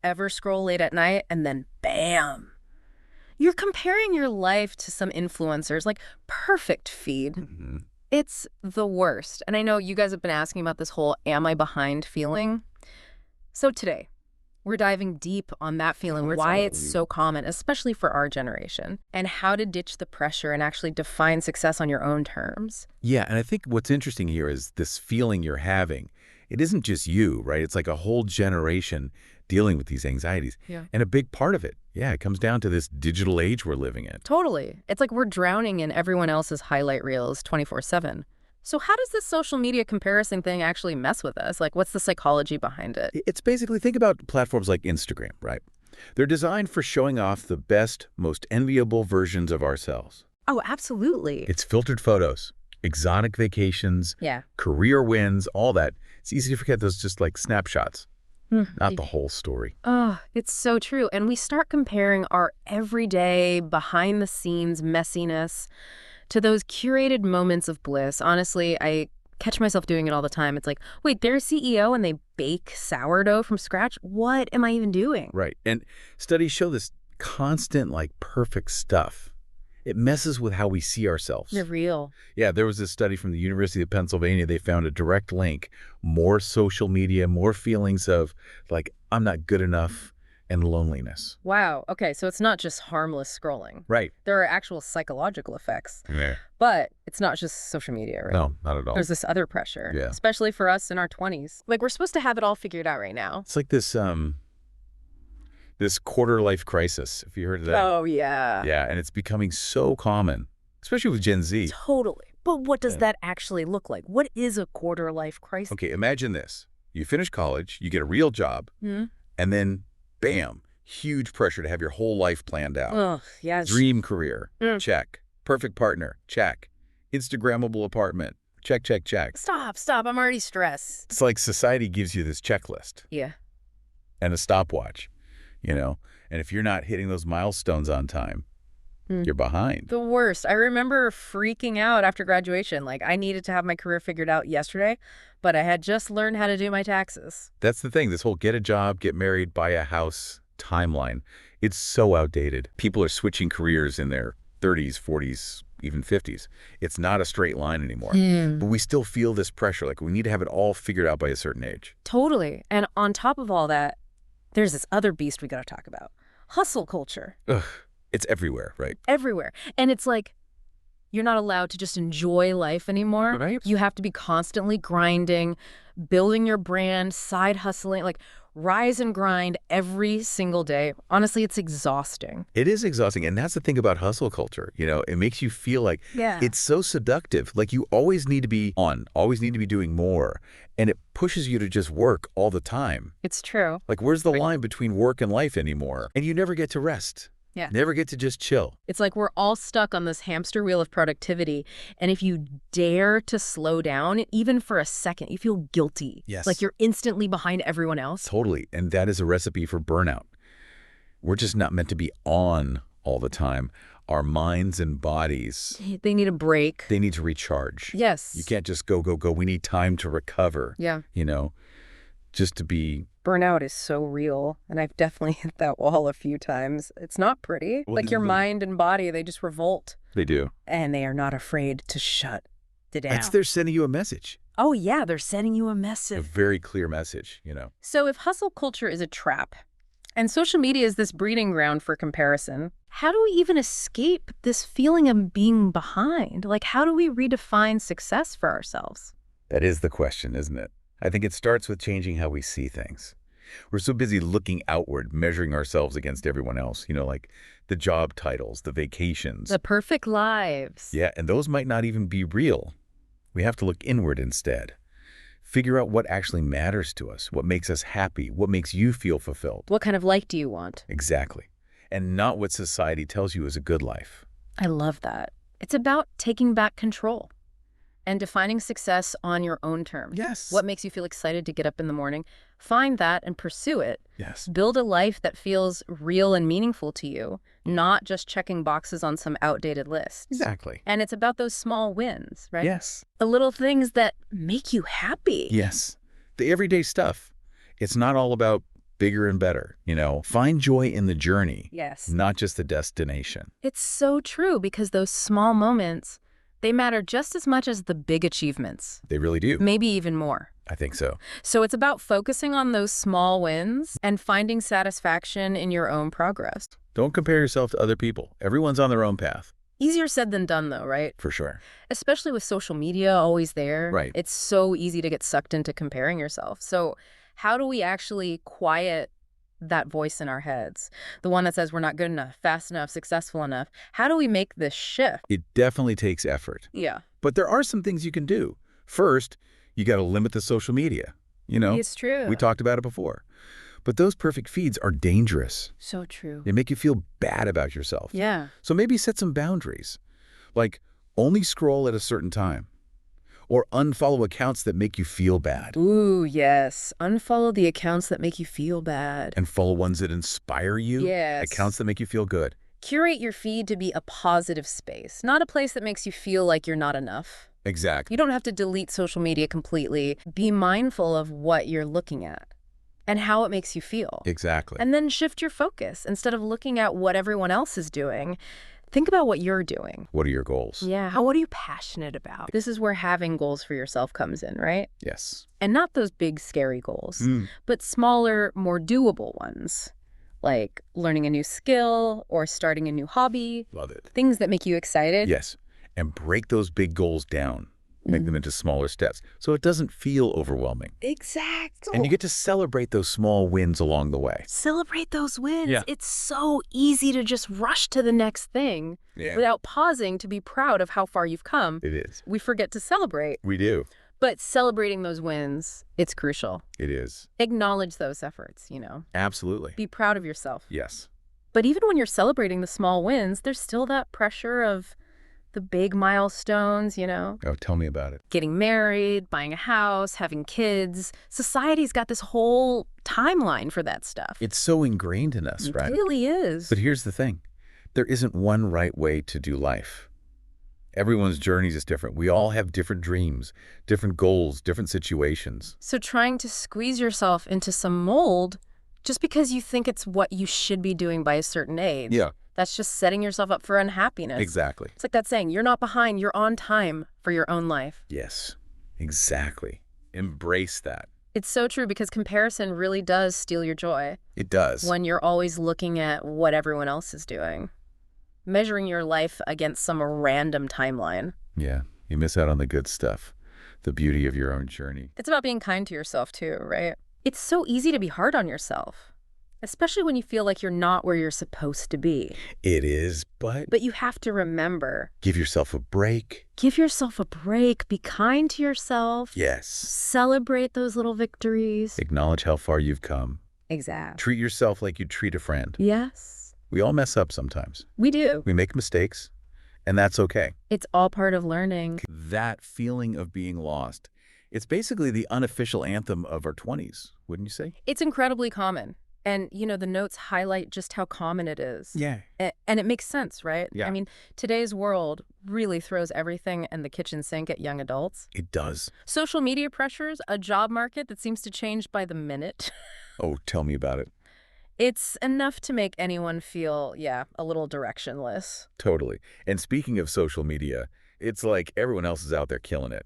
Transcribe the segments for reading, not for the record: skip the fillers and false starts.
ever scroll late at night and then bam, you're comparing your life to some influencers, like perfect feed. Mhm. It's the worst. And I know you guys have been asking about this whole am I behind feeling. So today, we're diving deep on that feeling, why it's so common, especially for our generation, and how to ditch the pressure and actually define success on your own terms. Yeah, and I think what's interesting here is this feeling you're having. It isn't just you, right? It's like a whole generation dealing with these anxieties. Yeah. And a big part of it, yeah, it comes down to this digital age we're living in. Totally. It's like we're drowning in everyone else's highlight reels 24/7. So how does this social media comparison thing actually mess with us? Like, what's the psychology behind it? It's basically, think about platforms like Instagram, right? They're designed for showing off the best, most enviable versions of ourselves. Oh, absolutely. It's filtered photos, exotic vacations, Yeah. career wins, all that. It's easy to forget those just like snapshots, not the whole story. Oh, it's so true. And we start comparing our everyday, behind-the-scenes messiness to those curated moments of bliss. Honestly, I catch myself doing it all the time. It's like, wait, they're a CEO and they bake sourdough from scratch? What am I even doing? Right. And studies show this constant, like, perfect stuff. It messes with how we see ourselves. They're real. Yeah, there was this study from the University of Pennsylvania. They found a direct link. More social media, more feelings of, like, I'm not good enough, and loneliness. Wow. Okay, so it's not just harmless scrolling. Right. There are actual psychological effects. Yeah. But it's not just social media, right? No, not at all. There's this other pressure, Yeah. especially for us in our 20s. Like, we're supposed to have it all figured out right now. It's like this quarter life crisis, if you heard of that. Oh, yeah. Yeah, and it's becoming so common, especially with Gen Z. Totally. But what does Yeah. that actually look like? What is a quarter life crisis? Okay, imagine this. You finish college, you get a real job, Hmm? and then, bam, huge pressure to have your whole life planned out. Ugh, yes. Dream career, Mm. check. Perfect partner, check. Instagrammable apartment, check, check, check. Stop. I'm already stressed. It's like society gives you this checklist Yeah. and a stopwatch, you know? And if you're not hitting those milestones on time, Mm. you're behind. The worst. I remember freaking out after graduation. Like, I needed to have my career figured out yesterday, but I had just learned how to do my taxes. That's the thing, this whole get a job, get married, buy a house timeline. It's so outdated. People are switching careers in their 30s, 40s, even 50s. It's not a straight line anymore. But we still feel this pressure, like we need to have it all figured out by a certain age. Totally. And on top of all that, there's this other beast we got to talk about. Hustle culture. Ugh, it's everywhere, right? Everywhere. And it's like, you're not allowed to just enjoy life anymore. Right. You have to be constantly grinding, building your brand, side hustling, like rise and grind every single day. Honestly, it's exhausting. It is exhausting, and that's the thing about hustle culture. You know, it makes you feel like Yeah. it's so seductive. Like you always need to be on, always need to be doing more, and it pushes you to just work all the time. It's true. Like, where's the line between work and life anymore? And you never get to rest. Yeah. Never get to just chill. It's like we're all stuck on this hamster wheel of productivity. And if you dare to slow down, even for a second, you feel guilty. Yes. Like you're instantly behind everyone else. Totally. And that is a recipe for burnout. We're just not meant to be on all the time. Our minds and bodies, They need a break. they need to recharge. Yes. You can't just go, go, go. We need time to recover, Yeah. you know, just to be. Burnout is so real. And I've definitely hit that wall a few times. It's not pretty. Well, Like your the- mind and body, they just revolt. They do. And they are not afraid to shut it down. They're sending you a message, Oh, yeah. They're sending you a a message. very clear message, you know. So if hustle culture is a trap, and social media is this breeding ground for comparison, how do we even escape this feeling of being behind? Like, how do we redefine success for ourselves? That is the question, isn't it? I think it starts with changing how we see things. We're so busy looking outward, measuring ourselves against everyone else, you know, like the job titles, the vacations. The perfect lives. Yeah, and those might not even be real. We have to look inward instead. Figure out what actually matters to us, what makes us happy, what makes you feel fulfilled. What kind of life do you want? Exactly. And not what society tells you is a good life. I love that. It's about taking back control and defining success on your own terms. Yes. What makes you feel excited to get up in the morning? Find that and pursue it. Yes. Build a life that feels real and meaningful to you, not just checking boxes on some outdated list. Exactly. And it's about those small wins, right? Yes. The little things that make you happy. Yes. The everyday stuff. It's not all about bigger and better, Find joy in the journey, Yes. not just the destination. It's so true because those small moments, they matter just as much as the big achievements. They really do. Maybe even more. I think so. So it's about focusing on those small wins and finding satisfaction in your own progress. Don't compare yourself to other people. Everyone's on their own path. Easier said than done, though, right? For sure. Especially with social media always there. Right. It's so easy to get sucked into comparing yourself. So how do we actually quiet that voice in our heads? The one that says we're not good enough, fast enough, successful enough. How do we make this shift? It definitely takes effort. Yeah. But there are some things you can do. First, you got to limit the social media. It's true. We talked about it before. But those perfect feeds are dangerous. So true. They make you feel bad about yourself. Yeah. So maybe set some boundaries, like only scroll at a certain time, or unfollow accounts that make you feel bad, Ooh, yes. Unfollow the accounts that make you feel bad. and follow ones that inspire you, Yes. accounts that make you feel good. Curate your feed to be a positive space, not a place that makes you feel like you're not enough. Exactly. You don't have to delete social media completely. Be mindful of what you're looking at and how it makes you feel. Exactly. And then shift your focus. Instead of looking at what everyone else is doing, think about what you're doing. What are your goals? Yeah. What are you passionate about? This is where having goals for yourself comes in, right? Yes. And not those big, scary goals, but smaller, more doable ones, like learning a new skill or starting a new hobby, Love it. things that make you excited. Yes. And break those big goals down. Make them into smaller steps so it doesn't feel overwhelming. Exactly. And you get to celebrate those small wins along the way. Celebrate those wins. Yeah. It's so easy to just rush to the next thing without pausing to be proud of how far you've come. It is. We forget to celebrate. We do. But celebrating those wins, it's crucial. It is. Acknowledge those efforts, Absolutely. Be proud of yourself. Yes. But even when you're celebrating the small wins, there's still that pressure of the big milestones, Oh, tell me about it. getting married, buying a house, having kids. Society's got this whole timeline for that stuff. It's so ingrained in us, right? It really is. But here's the thing. There isn't one right way to do life. Everyone's journey is different. We all have different dreams, different goals, different situations. So trying to squeeze yourself into some mold just because you think it's what you should be doing by a certain age. Yeah. That's just setting yourself up for unhappiness. Exactly. It's like that saying, you're not behind, you're on time for your own life. Yes, exactly. Embrace that. It's so true because comparison really does steal your joy It does. when you're always looking at what everyone else is doing, measuring your life against some random timeline. Yeah, you miss out on the good stuff, the beauty of your own journey. It's about being kind to yourself too, right? It's so easy to be hard on yourself, especially when you feel like you're not where you're supposed to be. It is, but But you have to remember, give yourself a break. give yourself a break, be kind to yourself, Yes. celebrate those little victories. Acknowledge how far you've come. Exactly. Treat yourself like you'd treat a friend. Yes, We all mess up sometimes. we do. We make mistakes, and that's okay. It's all part of learning. That feeling of being lost, it's basically the unofficial anthem of our 20s, wouldn't you say? It's incredibly common. And, the notes highlight just how common it is. Yeah. And it makes sense, right? Yeah. I mean, today's world really throws everything in the kitchen sink at young adults. It does. Social media pressures, a job market that seems to change by the minute. Oh, tell me about it. It's enough to make anyone feel, a little directionless. Totally. And speaking of social media, it's like everyone else is out there killing it,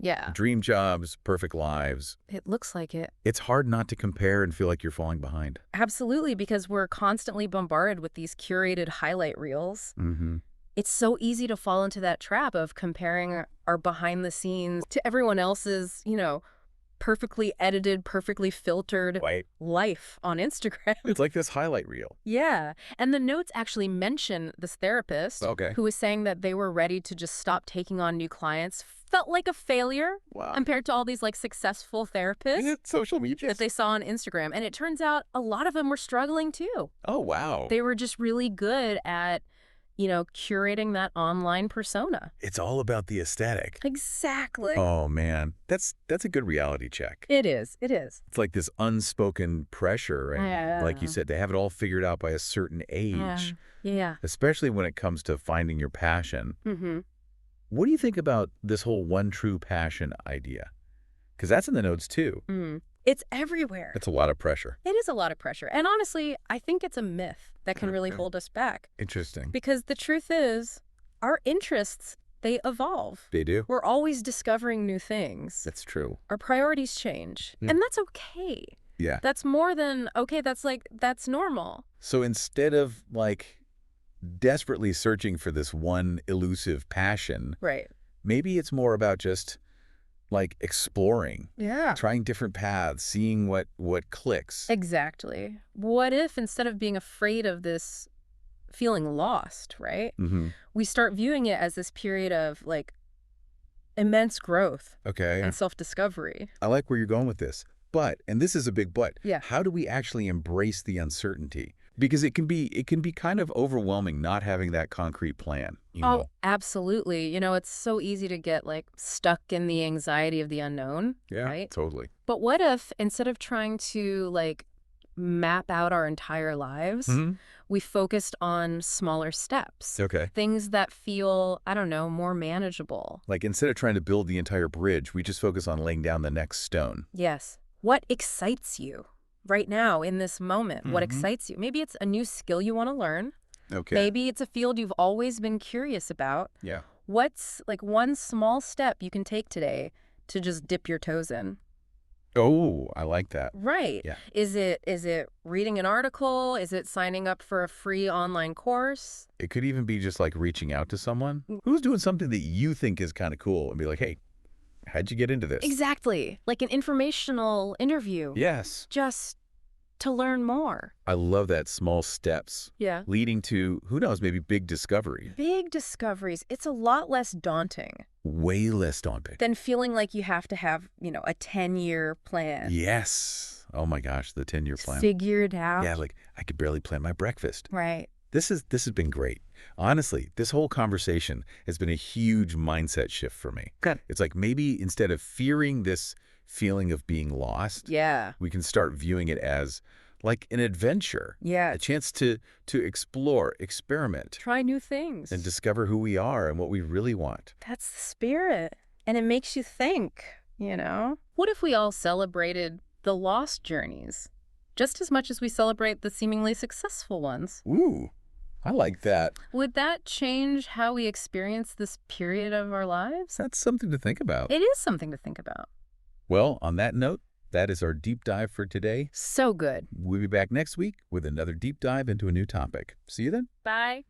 Yeah, Dream jobs, perfect lives. it looks like it. It's hard not to compare and feel like you're falling behind. Absolutely, because we're constantly bombarded with these curated highlight reels. Mm-hmm. It's so easy to fall into that trap of comparing our behind the scenes to everyone else's, perfectly edited, perfectly filtered Right. life on Instagram. It's like this highlight reel. Yeah. And the notes actually mention this therapist Okay. who was saying that they were ready to just stop taking on new clients. Felt like a failure Wow. compared to all these successful therapists It's social media. that they saw on Instagram. And it turns out a lot of them were struggling too. Oh, wow. They were just really good at, curating that online persona. It's all about the aesthetic. Exactly. Oh, man. That's a good reality check. It is. It is. It's like this unspoken pressure, right? Yeah. Like you said, they have it all figured out by a certain age, Yeah. especially when it comes to finding your passion. Mm-hmm. What do you think about this whole one true passion idea? Because that's in the notes too. It's everywhere. It's a lot of pressure. It is a lot of pressure. And honestly, I think it's a myth that can really hold us back. Interesting. Because the truth is, our interests, they evolve. They do? We're always discovering new things. That's true. Our priorities change. And that's okay. Yeah. That's more than, okay, that's normal. So instead of, like, desperately searching for this one elusive passion, Right. maybe it's more about just, like, exploring, Yeah. trying different paths, seeing what clicks. Exactly. What if instead of being afraid of this feeling lost, right, we start viewing it as this period of, like, immense growth Okay. and self-discovery? I like where you're going with this. But, and this is a big but, Yeah. how do we actually embrace the uncertainty? Because it can be kind of overwhelming not having that concrete plan. You know? Oh, absolutely. You know, it's so easy to get, like, stuck in the anxiety of the unknown, Yeah, right? totally. But what if instead of trying to, like, map out our entire lives, we focused on smaller steps? Okay. Things that feel, I don't know, more manageable. Like instead of trying to build the entire bridge, we just focus on laying down the next stone. Yes. What excites you right now in this moment? What excites you? Maybe it's a new skill you want to learn. Okay. Maybe it's a field you've always been curious about. Yeah. What's, like, one small step you can take today to just dip your toes in? Oh, I like that. Right. Yeah. Is it reading an article? Is it signing up for a free online course? It could even be just like reaching out to someone who's doing something that you think is kind of cool and be like, hey, how'd you get into this? Exactly. Like an informational interview. Yes. Just to learn more. I love that small steps Yeah. leading to, who knows, maybe big discovery. Big discoveries. It's a lot less daunting Way less daunting. than feeling like you have to have, you know, a 10-year plan. Yes. Oh my gosh, the 10-year plan. Figured out. Yeah, like I could barely plan my breakfast. Right. This has been great. Honestly, this whole conversation has been a huge mindset shift for me. Good. It's like maybe instead of fearing this feeling of being lost, Yeah. we can start viewing it as like an adventure. Yeah. A chance to explore, experiment, Try new things. and discover who we are and what we really want. That's the spirit. And it makes you think, you know? What if we all celebrated the lost journeys just as much as we celebrate the seemingly successful ones? Ooh, I like that. Would that change how we experience this period of our lives? That's something to think about. It is something to think about. Well, on that note, that is our deep dive for today. So good. We'll be back next week with another deep dive into a new topic. See you then. Bye.